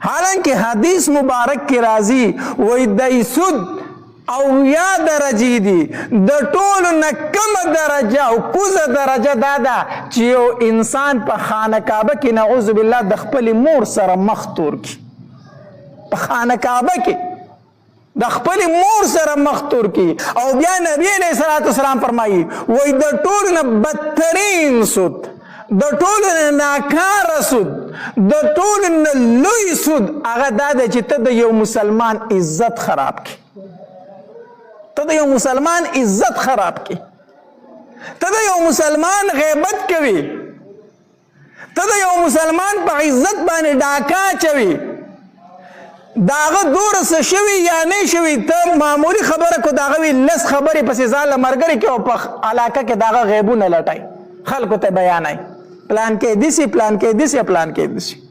حالانکه حدیث مبارک کی راضی وی دی سود او یا درجی دی د ټولو نه کم درجه او کوزه درجه دا ده چې یو انسان په خانه کعبه کې نعوذ بالله د خپل مور سره مخ تور کی، په خانه کعبه کې د خپل مور سره مخ تور کی. او بیا نبی علیہ الصلوۃ والسلام فرمایي وای د ټولو نه بدترین سود، د ټولو نه ناکاره سود، د ټولو نه لوی سود هغه دا ده چې ته د یو مسلمان عزت خراب کی، ته د یو مسلمان عزت خراب کی، ته د یو مسلمان غیبت کوي، ته د یو مسلمان په عزت باندې ډاکا چوي، داغه دور څه شوي یا نه شوي، ته معمولی خبره کو داغه وی لس خبرې پسې ځاله مرګري کې او په علاقه کې داغه غیبونه لټای خلکو ته بیانای، پلان کې دیسی پلان کې دیسی پلان کې دیسی.